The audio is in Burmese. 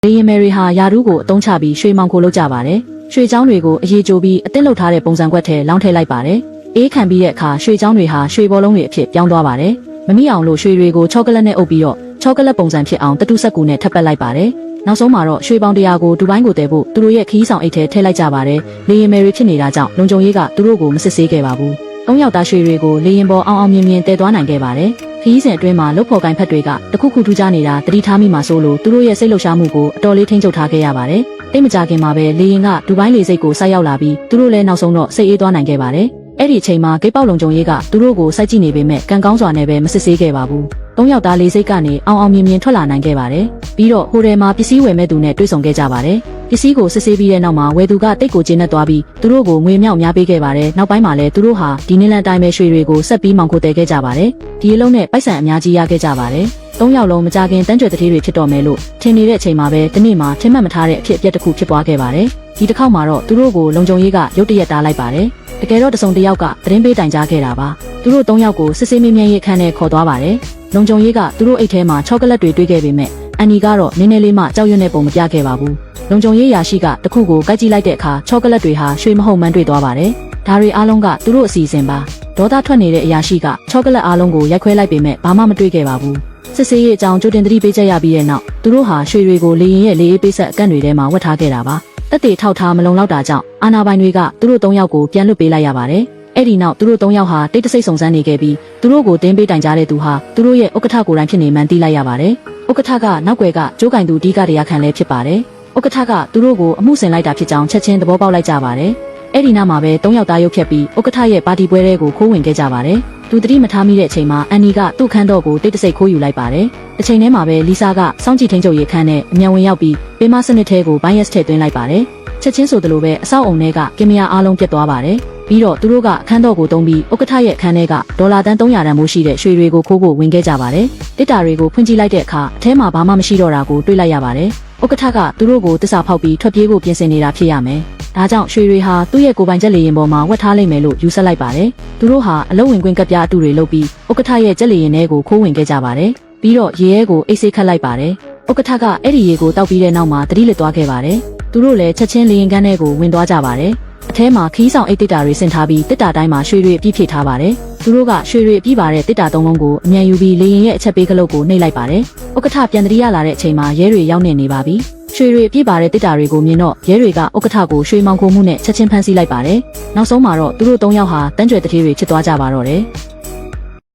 လေရင်မယ်ရီဟာယာရုကိုအတုံးချပြီးရွှေမောင်ကိုလောက်ကြပါတယ်။ရွှေချောင်းတွေကိုအရေးကြိုးပြီးအသစ်လုပ်ထားတဲ့ပုံစံကွက်ထဲလောင်းထည့်လိုက်ပါတယ်။အေးခံပြီးတဲ့အခါရွှေချောင်းတွေဟာရွှေဘောလုံးတွေအဖြစ်ပြောင်းသွားပါတယ်။မမိအောင်လို့ရွှေတွေကိုချောကလက်နဲ့အုပ်ပြီးတော့ချောကလက်ပုံစံဖြစ်အောင်တတုဆက်ကူနဲ့ထပ်ပတ်လိုက်ပါတယ်။နောက်ဆုံးမှာတော့ရွှေပေါင်တရားကိုဒူဘိုင်းကိုတည်ဖို့သူတို့ရဲ့ခီးဆောင်အိတ်ထဲထည့်လိုက်ကြပါတယ်။လေရင်မယ်ရီဖြစ်နေတာကြောင့်လုံခြုံရေးကသူတို့ကိုမစစ်ဆေးခဲ့ပါဘူး။၃ယောက်သားရွှေတွေကိုလေရင်ပေါ်အောင်မြင်တည်သွားနိုင်ခဲ့ပါတယ်။ခီးစဉ်အတွင်းမှာလုတ်ဖော်ကိုင်ဖက်တွေကတခုခုထူးခြားနေတာတတိထားမိမှဆိုလို့သူတို့ရဲ့စိတ်လှုပ်ရှားမှုကိုအတော်လေးထိန်းချုပ်ထားခဲ့ရပါတယ်။တိတ်မကြခင်မှာပဲလေရင်ကဒူဘိုင်းလေစိတ်ကိုဆိုက်ရောက်လာပြီးသူတို့လည်းနောက်ဆုံးတော့စိတ်အေးသွားနိုင်ခဲ့ပါတယ်။အဲ့ဒီအချိန်မှာဂိတ်ပေါက်လုံခြုံရေးကသူတို့ကိုစိုက်ကြည့်နေပေမဲ့ကံကောင်းစွာနဲ့ပဲမစစ်ဆေးခဲ့ပါဘူး။၃ယောက်သားလေစိတ်ကနေအောင်မြင်ထွက်လာနိုင်ခဲ့ပါတယ်။ပြီးတော့ဟိုတယ်မှာပစ္စည်းဝယ်မဲ့သူနဲ့တွေ့ဆုံခဲ့ကြပါတယ်။ပစ္စည်းကိုစစ်ဆေးပြီးတဲ့နောက်မှာဝယ်သူကတိတ်ကိုကျင်းနဲ့သွားပြီးသူတို့ကိုငွေမြောက်များပေးခဲ့ပါတယ်။နောက်ပိုင်းမှာလည်းသူတို့ဟာဒီနင်းလန်တိုင်းပဲရွှေတွေကိုဆက်ပြီးမောင်ခိုတဲခဲ့ကြပါတယ်။ဒီအလုံးနဲ့ပိုက်ဆံအများကြီးရခဲ့ကြပါတယ်။၃ယောက်လုံးမကြခင်တန်းကြွယ်တထေးတွေဖြစ်တော်မယ်လို့ထင်နေတဲ့အချိန်မှာပဲဒီနေ့မှာထင်မှတ်မထားတဲ့အဖြစ်အပျက်တစ်ခုဖြစ်ပွားခဲ့ပါတယ်။ဒီတစ်ခေါက်မှာတော့သူတို့ကိုလုံခြုံရေးကရုတ်တရက်တားလိုက်ပါတယ်။တကယ်တော့တစုံတစ်ယောက်ကသတင်းပေးတိုင်ကြားခဲ့တာပါ။သူတို့၃ယောက်ကိုစစ်ဆေးမေးမြန်းရေးအခန်းထဲခေါ်သွားပါတယ်။လုံခြုံရေးကသူတို့အိတ်ထဲမှာချောကလက်တွေတွေ့ခဲ့ပေမဲ့အန်နီကတော့နည်းနည်းလေးမှကြောက်ရွံ့တဲ့ပုံမပြခဲ့ပါဘူး။လုံခြုံရေးရာရှိကတခုကိုကိုက်ကြည့်လိုက်တဲ့အခါချောကလက်တွေဟာရွှေမဟုတ်မှန်းတွေ့သွားပါတယ်။ဒါတွေအားလုံးကသူတို့အစီအစဉ်ပါ။ဒေါသထွက်နေတဲ့အရာရှိကချောကလက်အားလုံးကိုရိုက်ခွဲလိုက်ပေမဲ့ဘာမှမတွေ့ခဲ့ပါဘူး။စစ်ဆေးရေးအကြောင်းကြိုတင်သတိပေးချက်ရပြီးတဲ့နောက်သူတို့ဟာရွှေတွေကိုလေရင်ရဲ့လေအေးပေးဆက်အကန့်တွေထဲမှာဝတ်ထားခဲ့တာပါ။တက်တေထောက်ထားမလုံလောက်တာကြောင့်အာနာပိုင်တွေကသူတို့၃ယောက်ကိုပြန်လွတ်ပေးလိုက်ရပါတယ်။အဲ့ဒီနောက်သူတို့၃ယောက်ဟာတိတ်တဆိတ်စုံစမ်းနေခဲ့ပြီးသူတို့ကိုတင်းပေးတိုင်ကြားတဲ့သူဟာသူတို့ရဲ့ဥက္ကဋ္ဌကိုယ်တိုင်ဖြစ်နေမှန်းသိလိုက်ရပါတယ်။ဥက္ကဋ္ဌကနောက်ွယ်ကကျိုးကင်သူဒီကတရားခံလည်းဖြစ်ပါတယ်။ဥက္ကဋ္ဌကသူတို့ကိုအမှုဆင်လိုက်တာဖြစ်ကြောင်းချက်ချင်းသဘောပေါက်လိုက်ကြပါတယ်။အဲ့ဒီနောက်မှာပဲ၃ယောက်သားရုပ်ဖြတ်ပြီးဥက္ကဋ္ဌရဲ့ပါတီပွဲတွေကိုခိုးဝင်ခဲ့ကြပါတယ်။သူတတိမထားမိတဲ့အချိန်မှာအန်နီကသူ့ခန်းတော်ကိုတိတ်တဆိတ်ခိုးယူလိုက်ပါတယ်။အချိန်ထဲမှာပဲလီဆာကစောင့်ကြည့်ထိန်းချုပ်ရေးခန်းနဲ့အမြန်ဝင်ရောက်ပြီးပေးမစနစ်ထဲကိုဘိုင်းရက်စ်ထည့်သွင်းလိုက်ပါတယ်။ချက်ချင်းဆိုသလိုပဲအဆောက်အုံထဲကကင်မရာအားလုံးပြတ်သွားပါတယ်။ပြီးတော့သူတို့ကအခန်းတော်ကိုတုံးပြီးဥက္ကဋ္ဌရဲ့အခန်းထဲကဒေါ်လာတန်း300တန်မိုးရှိတဲ့ရွှေတွေကိုခိုးဖို့ဝင်ခဲ့ကြပါတယ်။တစ်တာတွေကိုဖွင့်ကြည့်လိုက်တဲ့အခါအထဲမှာဘာမှမရှိတော့တာကိုတွေ့လိုက်ရပါတယ်။ဥက္ကဋ္ဌကသူတို့ကိုတစ္ဆာဖောက်ပြီးထွက်ပြေးဖို့ပြင်ဆင်နေတာဖြစ်ရမယ်။ဒါကြောင့်ရွှေတွေဟာသူ့ရဲ့ကိုယ်ပိုင်ချက်လေရင်ပေါ်မှာဝတ်ထားလိုက်မယ်လို့ယူဆလိုက်ပါတယ်။သူတို့ဟာအလုံးဝင်ခွင့်ကပ်ပြားအတူတွေလုပ်ပြီးဥက္ကဋ္ဌရဲ့ချက်လေရင်ထဲကိုခိုးဝင်ခဲ့ကြပါတယ်။ပြီးတော့ရေရဲကိုအိတ်ဆေးခတ်လိုက်ပါတယ်။ဥက္ကဋ္ဌကအဲ့ဒီရေကိုတောက်ပြီးတဲ့နောက်မှာတတိလစ်သွားခဲ့ပါတယ်။သူတို့လည်းချက်ချင်းလေရင်ကန်းထဲကိုဝင်သွားကြပါတယ်။အထဲမှာခီးဆောင်အိတ်တစ်တာတွေဆင်ထားပြီးတစ်တာတိုင်းမှာရွှေတွေအပြည့်ဖြည့်ထားပါတယ်။သူတို့ကရွှေတွေအပြည့်ပါတဲ့တစ်တာ၃လုံးကိုအမြန်ယူပြီးလေရင်ရဲ့အချက်ပေးကလုတ်ကိုနှိပ်လိုက်ပါတယ်။ဥက္ကဋ္ဌပြန်တတိယလာတဲ့အချိန်မှာရဲတွေရောက်နေပါပြီ။ရွှေတွေအပြည့်ပါတဲ့တစ်တာတွေကိုမြင်တော့ရဲတွေကဥက္ကဋ္ဌကိုရွှေမောင်ခိုမှုနဲ့ချက်ချင်းဖမ်းဆီးလိုက်ပါတယ်။နောက်ဆုံးမှာတော့သူတို့၃ယောက်ဟာတန်းကြွယ်တထေးတွေဖြစ်သွားကြပါတော့တယ်။